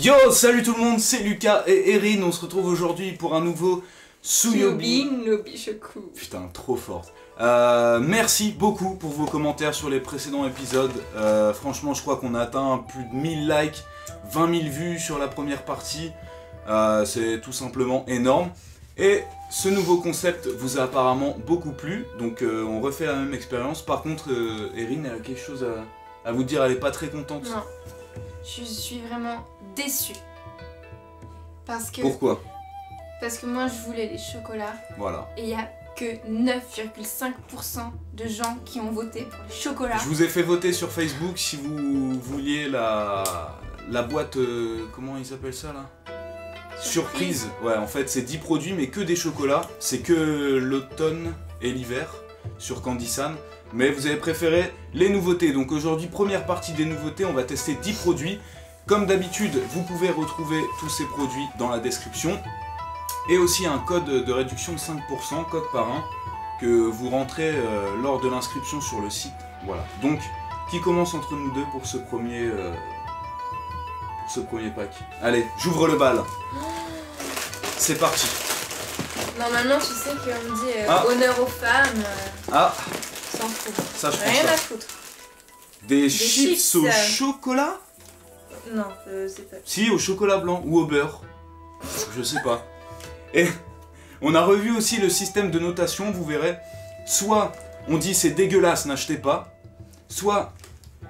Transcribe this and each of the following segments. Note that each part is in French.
Yo, salut tout le monde, c'est Lucas et Erin, on se retrouve aujourd'hui pour un nouveau Tsuyobi no Bishoku. Putain, trop forte. Merci beaucoup pour vos commentaires sur les précédents épisodes. Franchement, je crois qu'on a atteint plus de 1000 likes, 20 000 vues sur la première partie. C'est tout simplement énorme. Et ce nouveau concept vous a apparemment beaucoup plu, donc on refait la même expérience. Par contre, Erin, elle a quelque chose à vous dire, elle est pas très contente. Non, je suis vraiment déçue. Parce que... Pourquoi? Parce que moi je voulais les chocolats. Voilà. Et il n'y a que 9,5% de gens qui ont voté pour les chocolats. Je vous ai fait voter sur Facebook si vous vouliez la boîte, comment ils appellent ça là? Surprise. Ouais, en fait c'est 10 produits mais que des chocolats. C'est que l'automne et l'hiver sur Candysan. Mais vous avez préféré les nouveautés. Donc aujourd'hui, première partie des nouveautés, on va tester 10 produits. Comme d'habitude, vous pouvez retrouver tous ces produits dans la description. Et aussi un code de réduction de 5%, code par un, que vous rentrez lors de l'inscription sur le site. Voilà. Donc, qui commence entre nous deux pour ce premier pack? Allez, j'ouvre le bal. C'est parti. Normalement, tu sais qu'on dit honneur aux femmes. S'en fout. Ça, je pense rien pas. à foutre. Des chips au chocolat? Non, c'est pas. Si, au chocolat blanc ou au beurre. Je sais pas. Et on a revu aussi le système de notation, vous verrez. Soit on dit c'est dégueulasse, n'achetez pas. Soit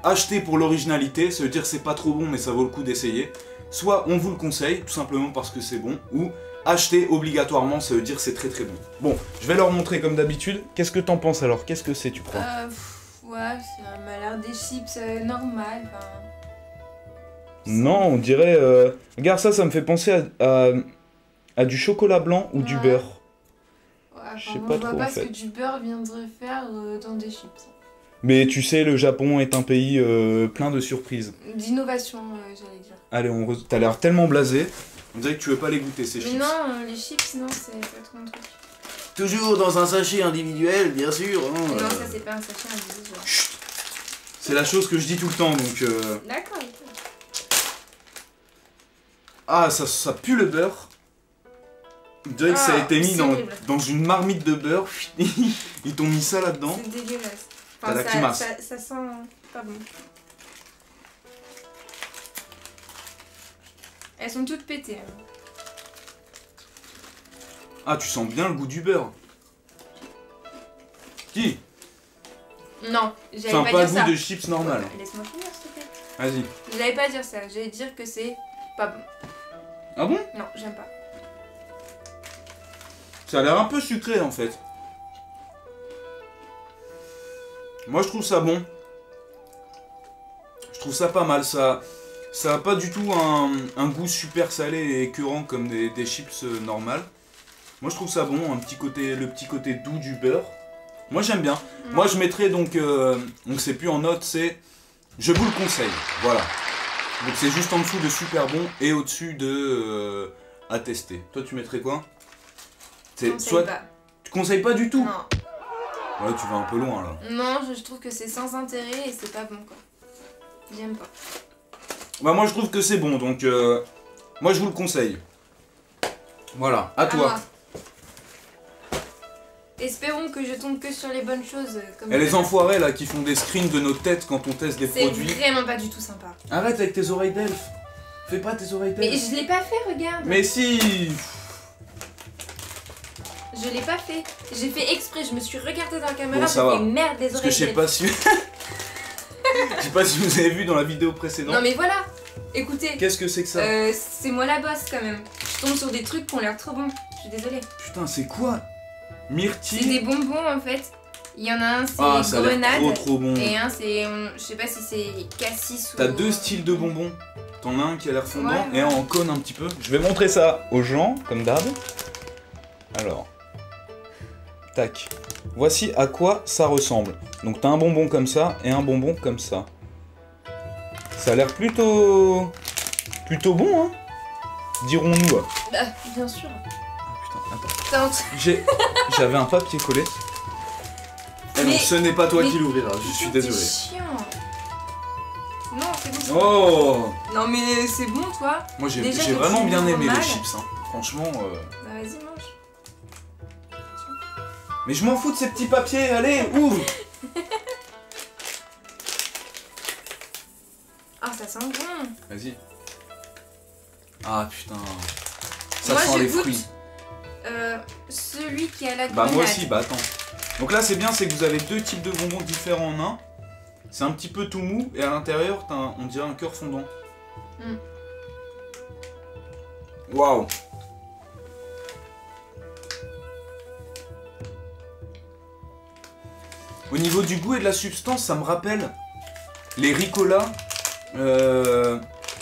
achetez pour l'originalité, ça veut dire c'est pas trop bon mais ça vaut le coup d'essayer. Soit on vous le conseille, tout simplement parce que c'est bon. Ou acheter obligatoirement, ça veut dire c'est très très bon. Bon, je vais leur montrer comme d'habitude. Qu'est-ce que t'en penses alors? Qu'est-ce que c'est, tu crois? Ouais, ça m'a l'air des chips normales. Non, on dirait... Regarde ça, ça me fait penser à du chocolat blanc ou du beurre. Ouais, je sais pas trop, je vois pas en fait. ce que du beurre viendrait faire dans des chips. Mais tu sais, le Japon est un pays plein de surprises. D'innovation, j'allais dire. Allez, t'as l'air tellement blasé. On dirait que tu veux pas les goûter, ces chips. Mais non, les chips, non, c'est pas trop mon truc. Toujours dans un sachet individuel, bien sûr. Hein, non, ça c'est pas un sachet individuel. Chut. C'est la chose que je dis tout le temps, donc... D'accord, ok. Ah, ça pue le beurre. On dirait que ça a été mis dans une marmite de beurre. Ils t'ont mis ça là-dedans. C'est dégueulasse. T'as la climace. Ça sent pas bon. Elles sont toutes pétées. Hein. Ah, tu sens bien le goût du beurre. Qui? Non, j'allais C'est un pas pas dire goût ça. de chips normal. Laisse-moi finir, s'il te plaît. Vas-y. J'allais pas dire ça. J'allais dire que c'est pas bon. Ah bon? Non, j'aime pas. Ça a l'air un peu sucré en fait. Moi je trouve ça bon. Je trouve ça pas mal. Ça a pas du tout un goût super salé et écœurant comme des chips normales. Moi je trouve ça bon, le petit côté doux du beurre. Moi j'aime bien. Non. Moi je mettrais donc c'est plus en note, c'est je vous le conseille. Voilà. Donc c'est juste en dessous de super bon et au-dessus de à tester. Toi tu mettrais quoi? Soit pas. Tu conseilles pas du tout? Non. Ouais, tu vas un peu loin là. Non, je trouve que c'est sans intérêt et c'est pas bon quoi. J'aime pas. Bah moi je trouve que c'est bon, donc moi je vous le conseille. Voilà, à toi. Moi. Espérons que je tombe que sur les bonnes choses. Comme Et les enfoirés là qui font des screens de nos têtes quand on teste des produits. C'est vraiment pas du tout sympa. Arrête avec tes oreilles d'elfe. Fais pas tes oreilles d'elfe. Mais je l'ai pas fait, regarde. Mais si. Je l'ai pas fait. J'ai fait exprès, je me suis regardée dans la caméra, Bon, j'ai ça va. fait merde des Parce oreilles. que je sais pas si... Je sais pas si vous avez vu dans la vidéo précédente. Non mais voilà. Écoutez. Qu'est-ce que c'est que ça? C'est moi la boss quand même. Je tombe sur des trucs qui ont l'air trop bons. Je suis désolée. Putain, c'est quoi? Myrtille? C'est des bonbons en fait. Il y en a un c'est ça a l'air grenade. trop bon. Et un c'est, je sais pas si c'est cassis ou... T'as deux styles de bonbons. T'en as un qui a l'air fondant Ouais, et un en cône un petit peu. Je vais montrer ça aux gens, comme d'hab. Alors. Tac. Voici à quoi ça ressemble. Donc t'as un bonbon comme ça et un bonbon comme ça. Ça a l'air plutôt bon, hein, dirons-nous. Bah, bien sûr. Ah putain, attends. Attends. J'avais un papier collé. Et non, ce n'est pas toi mais- qui l'ouvriras, je suis désolé. C'est chiant. Non, c'est bon, Oh. Non mais c'est bon toi. Moi j'ai vraiment bien aimé les chips, hein. Franchement... Bah vas-y mange. Mais je m'en fous de ces petits papiers, allez, ouvre. Ah ça sent bon. Vas-y. Ah putain. Ça moi, sent les fruits. Celui qui a la grenade. Bah moi aussi, bah attends. Donc là c'est bien, c'est que vous avez deux types de bonbons différents en un. C'est un petit peu tout mou et à l'intérieur on dirait un cœur fondant. Waouh. Au niveau du goût et de la substance, ça me rappelle les Ricola,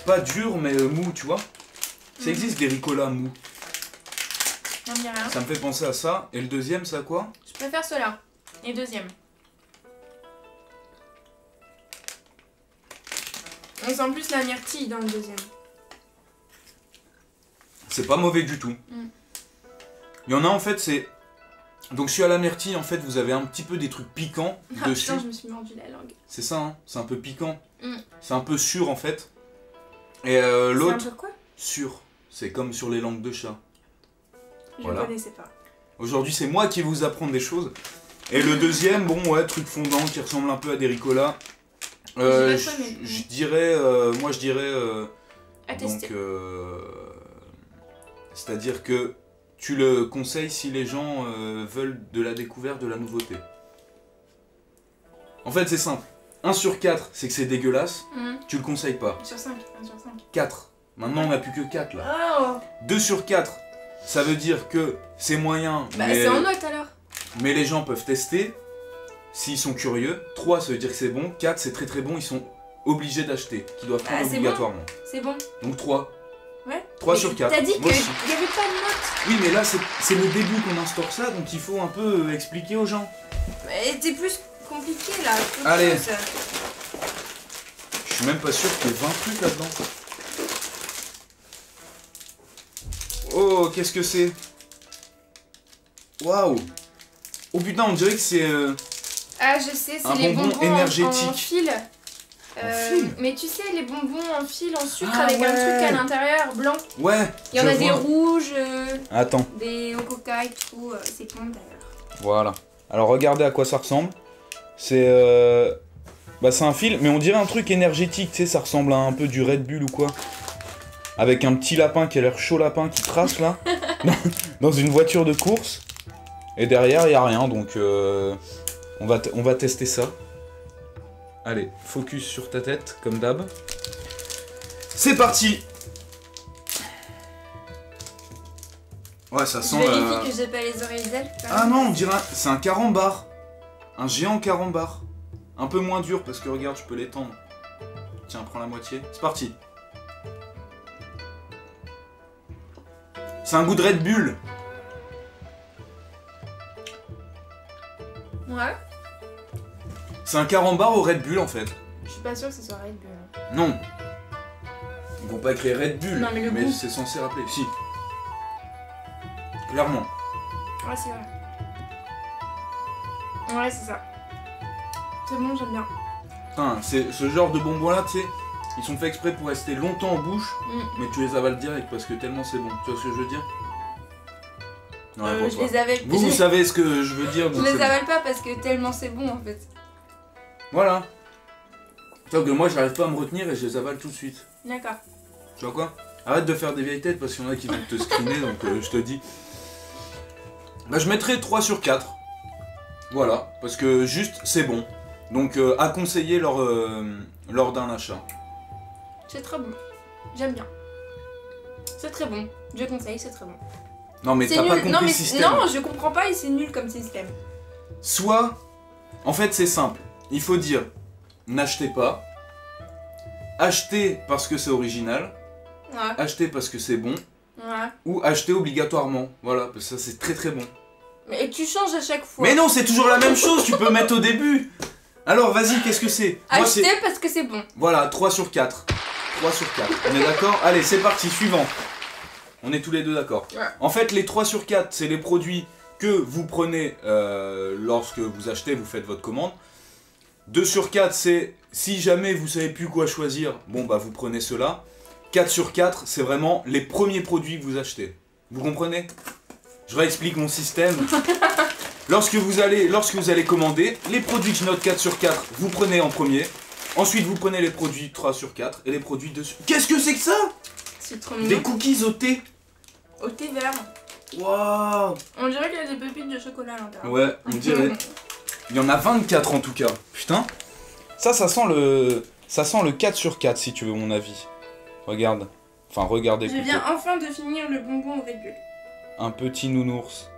pas durs mais mous, tu vois. Ça existe des Ricola mous. Non, mais rien. Ça me fait penser à ça. Et le deuxième, c'est à quoi? Je préfère ceux-là. Et deuxième. On sent plus la myrtille dans le deuxième. C'est pas mauvais du tout. Il y en a en fait, c'est... Donc celui à la myrtille, en fait, vous avez un petit peu des trucs piquants dessus. Putain, je me suis mordu la langue. C'est ça, hein, c'est un peu piquant. C'est un peu sûr en fait. Et l'autre... C'est un peu quoi? Sûr. C'est comme sur les langues de chat. Je ne connaissais pas. Aujourd'hui, c'est moi qui vais vous apprendre des choses. Et le deuxième, bon, ouais, truc fondant qui ressemble un peu à des Ricola. Je dirais... moi, je dirais... à tester. Donc, c'est-à-dire que tu le conseilles si les gens veulent de la découverte, de la nouveauté. En fait, c'est simple. 1 sur 4, c'est que c'est dégueulasse. Tu le conseilles pas. 1 sur 5, 1 sur 5. 4. Maintenant, on n'a plus que 4 là. Oh. 2 sur 4, ça veut dire que c'est moyen. Bah, c'est en note alors. Mais les gens peuvent tester s'ils sont curieux. 3, ça veut dire que c'est bon. 4, c'est très très bon. Ils sont obligés d'acheter. Qu'ils doivent prendre obligatoirement. C'est bon. Donc 3. Ouais. 3 sur 4. T'as dit qu'il n'y avait pas de note. Oui, mais là, c'est le début qu'on instaure ça. Donc il faut un peu expliquer aux gens. Mais t'es plus compliqué là. Allez. Je suis même pas sûr qu'il y ait 20 trucs là-dedans. Oh, qu'est-ce que c'est? Waouh! Oh putain, on dirait que c'est ah, je sais, c'est les bonbon bonbons énergétique. en fil. Fil. Mais tu sais, les bonbons en fil en sucre avec un truc à l'intérieur blanc. Ouais. Il y en a des rouges, attends. des au coca et tout. C'est bon d'ailleurs. Voilà. Alors regardez à quoi ça ressemble. C'est bah, c'est un fil, mais on dirait un truc énergétique. Tu sais, ça ressemble à un peu du Red Bull ou quoi. Avec un petit lapin qui a l'air chaud lapin qui trace là. Dans une voiture de course. Et derrière, il n'y a rien. Donc on va tester ça. Allez, focus sur ta tête, comme d'hab. C'est parti! Ouais, ça sent... Je vérifie que j'ai pas les oreilles d'elle. Ah non, on dirait... C'est un carambar. Un géant carambar. Un peu moins dur, parce que regarde, je peux l'étendre. Tiens, prends la moitié. C'est parti. C'est un goût de Red Bull. Ouais. C'est un carambar au Red Bull en fait. Je suis pas sûre que ce soit Red Bull. Non. Ils vont pas créer Red Bull, non, mais c'est censé rappeler. Si. Clairement. Ouais, c'est vrai. Ouais, c'est ça. C'est bon, j'aime bien. Putain, c'est ce genre de bonbons là, tu sais, ils sont faits exprès pour rester longtemps en bouche, mais tu les avales direct parce que tellement c'est bon. Tu vois ce que je veux dire? Ouais, je les avale. Vous savez ce que je veux dire. Je les avale pas parce que tellement c'est bon en fait. Voilà. Sauf que moi j'arrive pas à me retenir et je les avale tout de suite. D'accord. Tu vois quoi? Arrête de faire des vieilles têtes parce qu'il y en a qui vont te screener donc je te dis. Bah je mettrai 3 sur 4. Voilà, parce que juste c'est bon. Donc à conseiller lors d'un achat. C'est très bon. J'aime bien. C'est très bon. Je conseille, c'est très bon. Non mais t'as pas compris le système. Non, je comprends pas et c'est nul comme système. Soit, en fait c'est simple. Il faut dire, n'achetez pas. Achetez parce que c'est original. Ouais. Achetez parce que c'est bon. Ouais. Ou achetez obligatoirement. Voilà, parce que ça c'est très très bon. Mais tu changes à chaque fois. Mais non, c'est toujours la même chose, tu peux mettre au début. Alors vas-y, qu'est-ce que c'est? Acheter parce que c'est bon. Voilà, 3 sur 4. 3 sur 4. On est d'accord? Allez, c'est parti, suivant. On est tous les deux d'accord. Ouais. En fait, les 3 sur 4, c'est les produits que vous prenez lorsque vous achetez, vous faites votre commande. 2 sur 4, c'est si jamais vous savez plus quoi choisir, bon bah vous prenez cela. 4 sur 4, c'est vraiment les premiers produits que vous achetez. Vous comprenez? Je réexplique mon système. Lorsque vous allez commander, les produits que je note 4 sur 4, vous prenez en premier. Ensuite, vous prenez les produits 3 sur 4 et les produits 2 sur... Qu'est-ce que c'est que ça? C'est trop mignon. Des cookies au thé. Au thé vert. Waouh. On dirait qu'il y a des pépites de chocolat à l'intérieur. Ouais, on dirait. Il y en a 24 en tout cas. Putain. Ça sent le 4 sur 4 si tu veux mon avis. Regarde. Enfin, regardez. Je viens enfin de finir le bonbon au régule. Un petit nounours.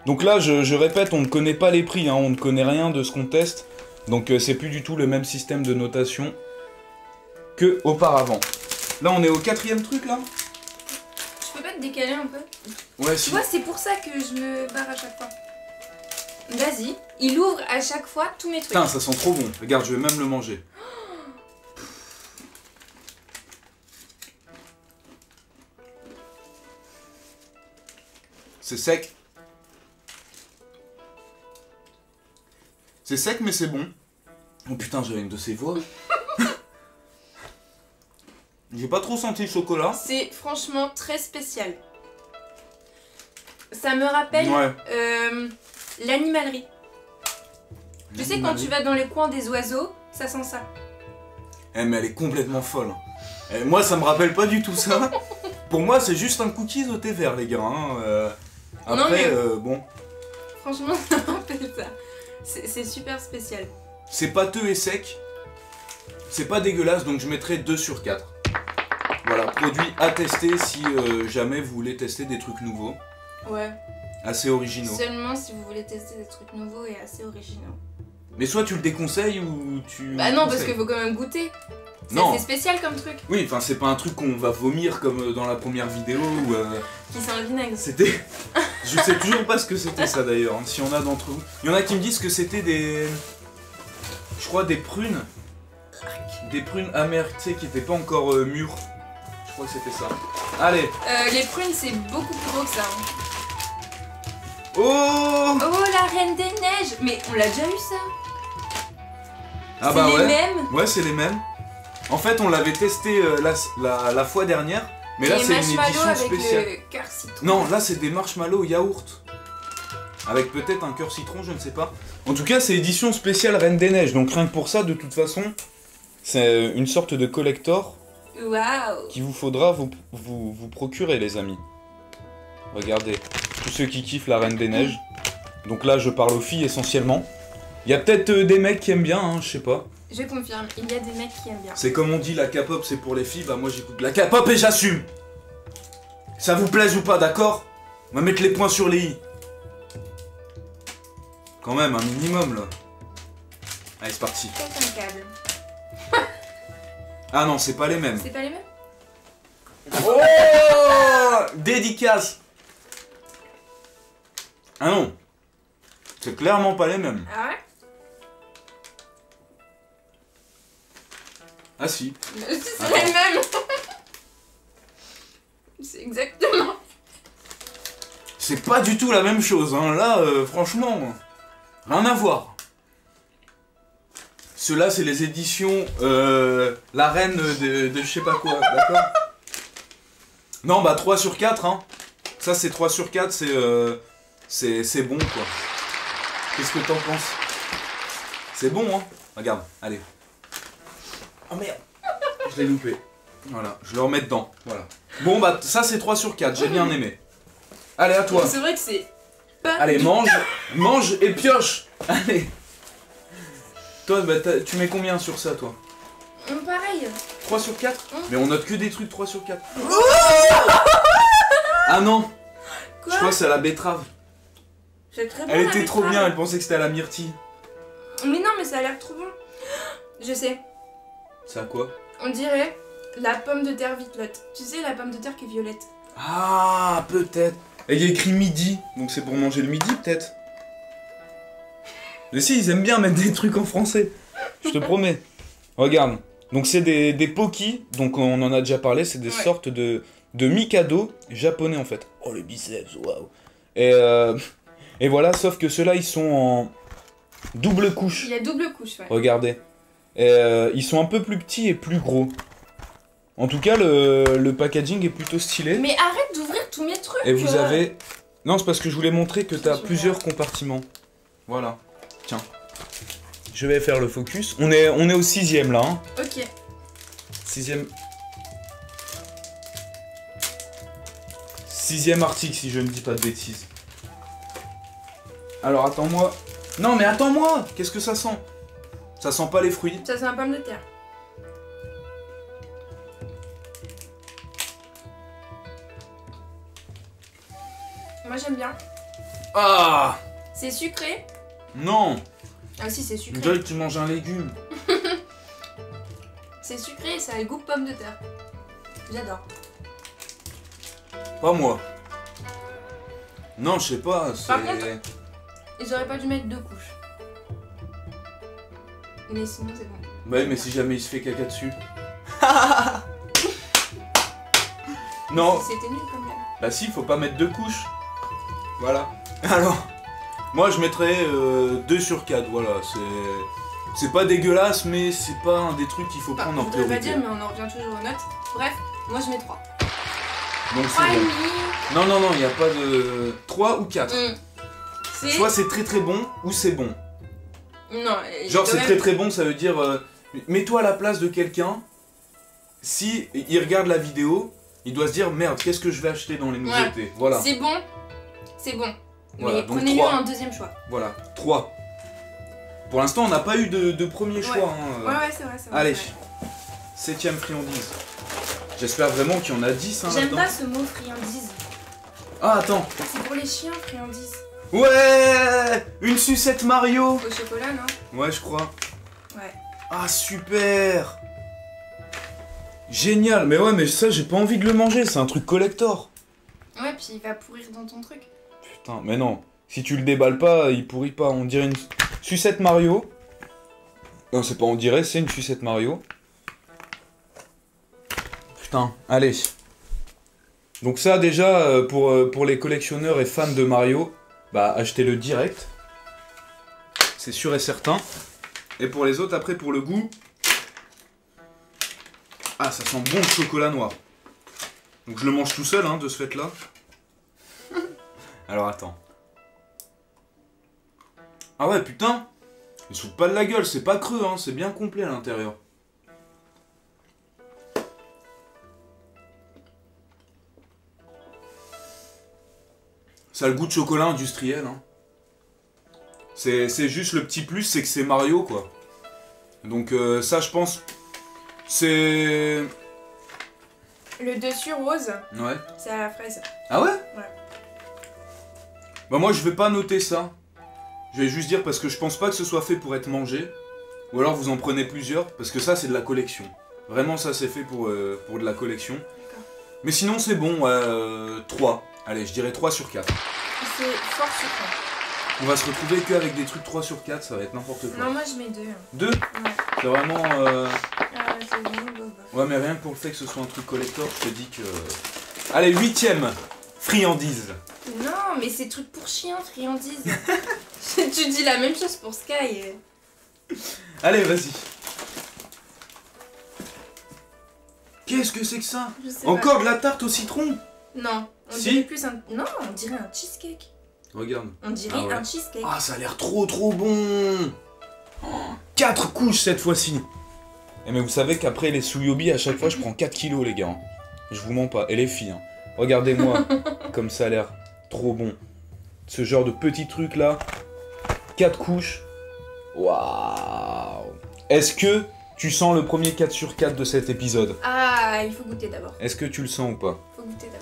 Donc là, je répète, on ne connaît pas les prix, hein, on ne connaît rien de ce qu'on teste. Donc c'est plus du tout le même système de notation que auparavant. Là, on est au 4e truc, là. Je peux pas te décaler un peu? Ouais, si. Tu vois, c'est pour ça que je me barre à chaque fois. Vas-y, il ouvre à chaque fois tous mes trucs. Putain, ça sent trop bon. Regarde, je vais même le manger. C'est sec. C'est sec, mais c'est bon. Oh putain, j'avais une de ces voix. J'ai pas trop senti le chocolat. C'est franchement très spécial. Ça me rappelle l'animalerie. Tu sais, quand tu vas dans les coins des oiseaux, ça sent ça. Eh, mais elle est complètement folle. Et moi, ça me rappelle pas du tout ça. Pour moi, c'est juste un cookies au thé vert, les gars. Hein. Après, bon. Franchement, ça me rappelle ça. C'est super spécial. C'est pâteux et sec. C'est pas dégueulasse, donc je mettrai 2 sur 4. Voilà, produit à tester si jamais vous voulez tester des trucs nouveaux. Ouais. Assez originaux. Seulement si vous voulez tester des trucs nouveaux et assez originaux. Mais soit tu le déconseilles ou tu... Bah non, parce qu'il faut quand même goûter. C'est spécial comme truc. Oui, enfin c'est pas un truc qu'on va vomir comme dans la première vidéo où... Qui sent le vinaigre. C'était... Je sais toujours pas ce que c'était ça d'ailleurs, hein, si on a d'entre vous. Il y en a qui me disent que c'était des... Je crois des prunes. Des prunes amères, tu sais, qui étaient pas encore mûres. Je crois que c'était ça. Allez. Les prunes, c'est beaucoup plus gros que ça. Oh! Oh, la Reine des Neiges! Mais on l'a déjà eu ça? Ah bah ouais. C'est les mêmes? Ouais, c'est les mêmes. En fait, on l'avait testé la fois dernière, mais là c'est une édition spéciale. Avec le cœur citron. Non, là c'est des marshmallows yaourt. Avec peut-être un cœur citron, je ne sais pas. En tout cas, c'est édition spéciale Reine des Neiges, donc rien que pour ça, de toute façon, c'est une sorte de collector. Waouh! Qu'il vous faudra vous procurer, les amis. Regardez, tous ceux qui kiffent la Reine des Neiges. Donc là, je parle aux filles essentiellement. Il y a peut-être des mecs qui aiment bien, hein, je sais pas. Je confirme, il y a des mecs qui aiment bien. C'est comme on dit, la K-pop c'est pour les filles, bah moi j'écoute la K-pop et j'assume. Ça vous plaise ou pas, d'accord? On va mettre les points sur les i. Quand même, un minimum là. Allez, c'est parti. C'est un câble. Ah non, c'est pas les mêmes. C'est pas les mêmes? Oh! Dédicace. Ah non. C'est clairement pas les mêmes. Ah ouais? Ah si. C'est les mêmes. C'est exactement. C'est pas du tout la même chose, hein. Là, franchement, rien à voir. Ceux-là, c'est les éditions La Reine de je sais pas quoi, d'accord? Non, bah 3 sur 4, hein. Ça, c'est 3 sur 4, c'est bon, quoi. Qu'est-ce que t'en penses? C'est bon, hein. Regarde, allez. Oh merde, je l'ai loupé. Voilà, je le remets dedans, voilà. Bon, bah ça, c'est 3 sur 4, j'ai bien aimé. Allez, à toi. C'est vrai que c'est pas... Allez, mange et pioche. Allez. Toi, bah, tu mets combien sur ça, toi? Pareil. 3 sur 4 Mais on note que des trucs 3 sur 4. Ah non. Quoi? Je crois que c'est à la betterave. C'est très bon. Elle était trop bien, elle pensait que c'était à la myrtille. Mais non, mais ça a l'air trop bon. Je sais. C'est à quoi? On dirait la pomme de terre vitelotte. Tu sais, la pomme de terre qui est violette. Ah, peut-être. Et il y a écrit midi, donc c'est pour manger le midi, peut-être. Mais si, ils aiment bien mettre des trucs en français. Je te promets. Regarde. Donc c'est des Poki, donc on en a déjà parlé, c'est des sortes de Mikado japonais en fait. Oh les biceps, waouh. Et voilà, sauf que ceux-là ils sont Double couche. Il y a double couche, ouais. Regardez. Ils sont un peu plus petits et plus gros. En tout cas, le packaging est plutôt stylé. Mais arrête d'ouvrir tous mes trucs. Et vous avez... Non, c'est parce que je voulais montrer que t'as Je plusieurs compartiments. Voilà. Tiens. Je vais faire le focus. On est au 6ème là. Hein. Ok. 6ème... 6ème article si je ne dis pas de bêtises. Alors attends-moi. Non mais attends-moi. Qu'est-ce que ça sent? Ça sent pas les fruits. Ça sent la pomme de terre. Moi j'aime bien. Ah! C'est sucré? Non! Ah si, c'est sucré. On dirait que tu manges un légume. C'est sucré et ça a le goût de pomme de terre. J'adore. Pas moi. Non, je sais pas. Par contre, ils auraient pas dû mettre 2 couches. Mais sinon c'est bon. Bah oui, mais si jamais il se fait caca dessus. Non. C'était nul quand même. Bah si, faut pas mettre 2 couches. Voilà. Alors, moi je mettrais 2 sur 4, voilà. C'est pas dégueulasse, mais c'est pas un des trucs qu'il faut prendre en priorité. Je voudrais pas priorité. dire, mais on en revient toujours aux notes. Bref, moi je mets 3. Donc 3 c'est et bon. demi. Non, non, non, il n'y a pas de... 3 ou 4. Soit c'est très très bon, ou c'est bon. Non. Genre c'est très très bon, ça veut dire... mets-toi à la place de quelqu'un. Si il regarde la vidéo, il doit se dire, merde, qu'est-ce que je vais acheter dans les nouveautés? Ouais. Voilà. C'est bon. C'est bon. Voilà, Mais donc prenez-le 3. un deuxième choix. Voilà, 3. Pour l'instant, on n'a pas eu de premier choix. Hein. Ouais, c'est vrai, c'est vrai. Allez, 7ème friandise. J'espère vraiment qu'il y en a 10. Hein, j'aime pas ce mot friandise. Ah, attends. C'est pour les chiens, friandise. Ouais, une sucette Mario. Au chocolat, non? Ouais, je crois. Ouais. Ah, super. Génial. Mais ouais, mais ça, j'ai pas envie de le manger. C'est un truc collector. Ouais, puis il va pourrir dans ton truc. Putain, mais non. Si tu le déballes pas, il pourrit pas. On dirait une sucette Mario. Non, c'est pas on dirait, c'est une sucette Mario. Putain, allez. Donc ça, déjà, pour les collectionneurs et fans de Mario, bah, achetez-le direct. C'est sûr et certain. Et pour les autres, après, pour le goût... Ah, ça sent bon le chocolat noir. Donc je le mange tout seul, hein, de ce fait-là. Alors attends. Ah ouais, putain. Il se fout pas de la gueule, c'est pas creux, hein, c'est bien complet à l'intérieur. Ça a le goût de chocolat industriel, hein. C'est juste le petit plus, c'est que c'est Mario, quoi. Donc ça, je pense, c'est... Le dessus rose, Ouais. c'est à la fraise. Ah ouais? Ouais. Bah moi, je vais pas noter ça. Je vais juste dire parce que je pense pas que ce soit fait pour être mangé. Ou alors vous en prenez plusieurs, parce que ça, c'est de la collection. Vraiment, ça, c'est fait pour de la collection. Mais sinon, c'est bon, 3. Allez, je dirais 3 sur 4. C'est fort sucré. On va se retrouver qu'avec des trucs 3 sur 4, ça va être n'importe quoi. Non, moi je mets 2. 2? Ouais. C'est vraiment... C'est vraiment bof. Ouais, mais rien que pour le fait que ce soit un truc collector, je te dis que... Allez, 8ème friandise. Non, mais c'est truc pour chien, friandise. Tu dis la même chose pour Sky. Allez, vas-y. Qu'est-ce que c'est que ça? Je sais Encore pas. de la tarte au citron? Non, on Si. dirait plus un... Non, on dirait un cheesecake. Regarde. On dirait Ah ouais. un cheesecake. Ah, ça a l'air trop bon. 4 couches cette fois-ci. Et mais vous savez qu'après les Suyobi, à chaque fois, je prends 4 kilos, les gars. Hein. Je vous mens pas. Et les filles, hein. Regardez-moi, comme ça a l'air trop bon. Ce genre de petit truc là. 4 couches. Waouh. Est-ce que tu sens le premier 4 sur 4 de cet épisode? Ah, il faut goûter d'abord. Est-ce que tu le sens ou pas? Faut goûter d'abord.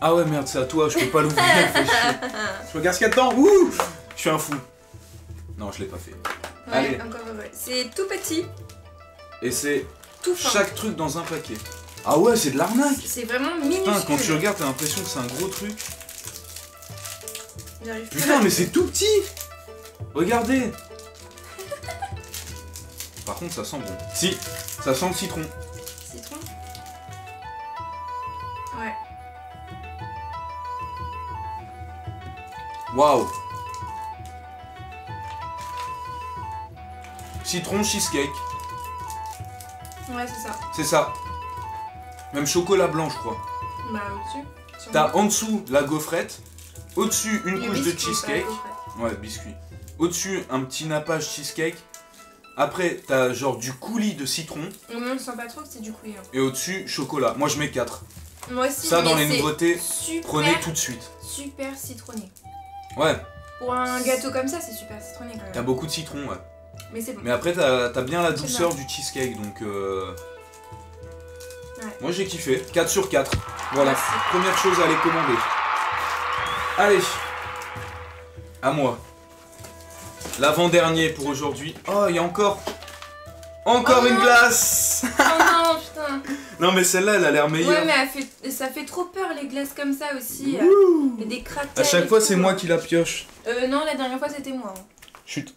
Ah ouais, merde, c'est à toi, je peux pas l'ouvrir. Fais chier. Je regarde ce qu'il y a dedans. Ouh, je suis un fou. Non, je l'ai pas fait. Ouais, Allez. encore heureux. C'est tout petit, Et c'est tout fin. chaque truc dans un paquet. Ah ouais, c'est de l'arnaque. C'est vraiment minuscule. Putain, quand tu regardes, t'as l'impression que c'est un gros truc. J'arrive plus Putain, à- mais c'est tout petit. Regardez. Par contre, ça sent bon. Si, ça sent le citron. Citron. Ouais. Waouh. citron, cheesecake. Ouais, c'est ça. C'est ça. Même chocolat blanc, je crois. Bah, au-dessus. T'as en dessous la gaufrette. Au-dessus, une couche de biscuit, cheesecake. Ouais, biscuit. Au-dessus, un petit nappage cheesecake. Après, t'as genre du coulis de citron. On ne sent pas trop que c'est du coulis. Hein. Et au-dessus, chocolat. Moi, je mets 4. Moi aussi. Ça, dans les nouveautés, super, prenez tout de suite. Super citronné. Ouais. Pour un gâteau comme ça, c'est super citronné quand même. T'as beaucoup de citron, ouais. Mais c'est bon. Mais après, t'as bien la douceur du cheesecake, donc... Ouais. Moi, j'ai kiffé. 4 sur 4. Voilà. Merci. Première chose à aller commander. Allez. À moi. L'avant-dernier pour aujourd'hui. Oh, il y a encore... Encore une glace. Oh non, putain. Non, mais celle-là, elle a l'air meilleure. Ouais, mais ça fait trop peur les glaces comme ça aussi. Il y a des cratères. À chaque fois, c'est moi qui la pioche. Non, la dernière fois, c'était moi. Chut.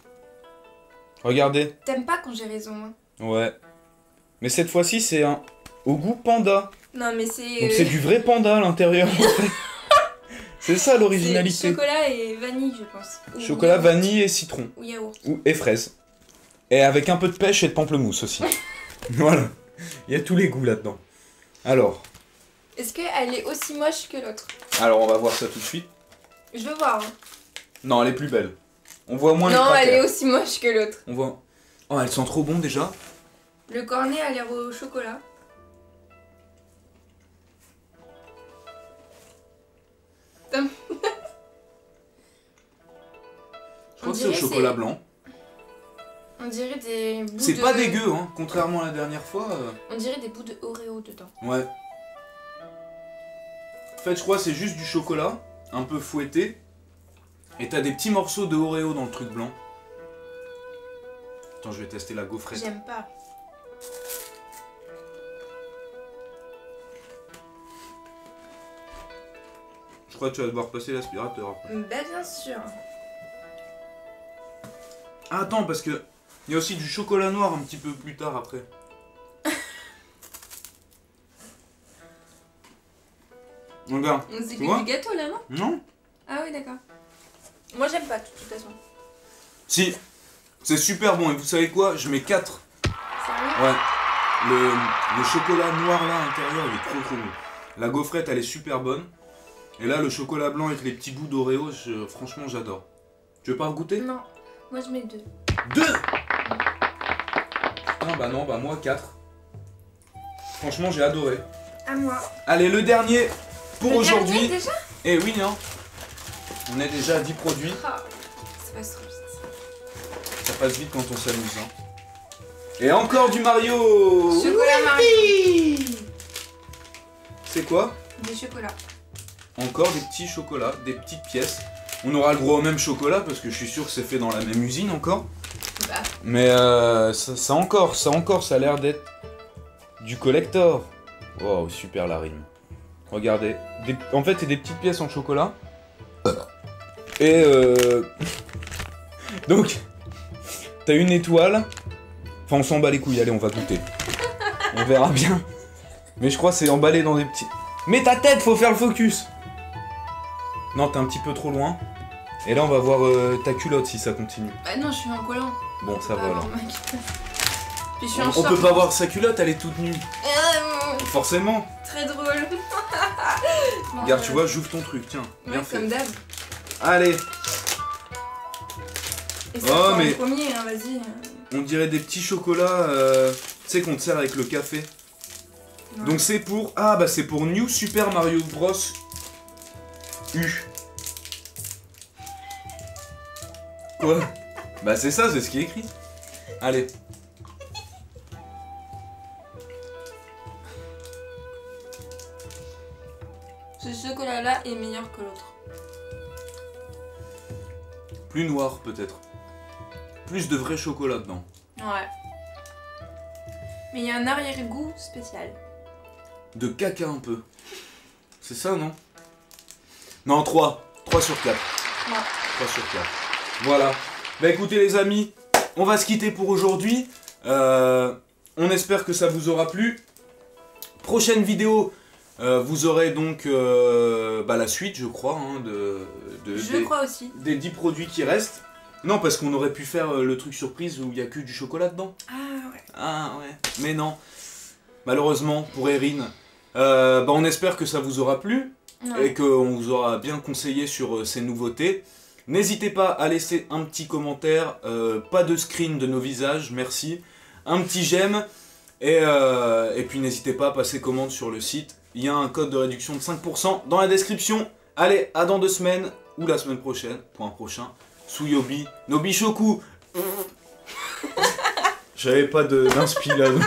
Regardez. T'aimes pas quand j'ai raison, hein. Ouais. Mais cette fois-ci, c'est un... au goût panda. Non, mais c'est... Donc c'est du vrai panda à l'intérieur. C'est ça l'originalité. Chocolat et vanille, je pense. Chocolat, vanille et citron. Ou yaourt. Et fraise. Et avec un peu de pêche et de pamplemousse aussi. Voilà. Il y a tous les goûts là-dedans. Alors. Est-ce qu'elle est aussi moche que l'autre? Alors on va voir ça tout de suite. Je veux voir. Hein. Non, elle est plus belle. On voit moins les Non, cratères. elle est aussi moche que l'autre. On voit... Oh, elle sent trop bon déjà. Le cornet a l'air au chocolat. Je crois que c'est au chocolat blanc. On dirait des bouts C'est pas dégueu, hein, contrairement à la dernière fois. On dirait des bouts de Oreo dedans. Ouais. En fait, je crois que c'est juste du chocolat, un peu fouetté. Et t'as des petits morceaux de Oreo dans le truc blanc. Attends, je vais tester la gaufrette. J'aime pas. Je crois que tu vas devoir passer l'aspirateur après. Bah bien sûr. Ah, attends, parce que il y a aussi du chocolat noir un petit peu plus tard après. Regarde. C'est que du gâteau là, non? Non. Ah oui, d'accord. Moi j'aime pas de toute façon. Si. C'est super bon et vous savez quoi? Je mets 4. Sérieux? Ouais. Le chocolat noir là à l'intérieur il est trop bon. La gaufrette elle est super bonne. Et là le chocolat blanc avec les petits bouts d'Oreo, franchement j'adore. Tu veux pas goûter? Non. Moi je mets 2. 2. Putain bah non, bah moi 4. Franchement j'ai adoré. À moi. Allez le dernier pour aujourd'hui. Déjà? Eh oui hein. On est déjà à 10 produits. Oh, ça passe trop vite. Ça passe vite quand on s'amuse hein. Et encore du Mario. Chocolat Mario. C'est quoi? Des chocolats. Encore des petits chocolats, des petites pièces. On aura le droit au même chocolat parce que je suis sûr que c'est fait dans la même usine encore. Bah. Mais ça encore, ça a l'air d'être du collector. Wow, super la rime. Regardez. En fait, c'est des petites pièces en chocolat. Et donc, t'as une étoile. Enfin, on s'en bat les couilles, allez, on va goûter. On verra bien. Mais je crois que c'est emballé dans des petits... Mets ta tête, faut faire le focus. Non, t'es un petit peu trop loin. Et là, on va voir ta culotte si ça continue. Bah non, je suis en collant. Bon, ça va alors. Puis je suis en On short. peut pas voir sa culotte, elle est toute nue. Forcément. Très drôle. Bon, Regarde, tu vois, j'ouvre ton truc, tiens. Bien ouais, fait. comme d'hab. Allez, Et ça Oh, sort mais- en premier, hein, vas-y. on dirait des petits chocolats, tu sais, qu'on te sert avec le café. Ouais. Donc c'est pour... Ah, bah c'est pour New Super Mario Bros. U. Quoi? Bah c'est ça, c'est ce qui est écrit. Allez. Ce chocolat-là est meilleur que l'autre. Plus noir peut-être. Plus de vrai chocolat dedans. Ouais. Mais il y a un arrière-goût spécial. De caca un peu. C'est ça, non? Non, 3. 3 sur 4. Ouais. 3 sur 4. Voilà. Bah écoutez les amis, on va se quitter pour aujourd'hui. On espère que ça vous aura plu. Prochaine vidéo, vous aurez donc la suite, je crois, hein, Je crois aussi. des 10 produits qui restent. Non, parce qu'on aurait pu faire le truc surprise où il y a que du chocolat dedans. Ah ouais. Ah ouais. Mais non. Malheureusement, pour Erin, on espère que ça vous aura plu et qu'on vous aura bien conseillé sur ces nouveautés. N'hésitez pas à laisser un petit commentaire, pas de screen de nos visages, merci. Un petit j'aime et puis n'hésitez pas à passer commande sur le site. Il y a un code de réduction de 5% dans la description. Allez, à dans 2 semaines ou la semaine prochaine pour un prochain Tsuyobi no Bishoku. J'avais pas d'inspi là donc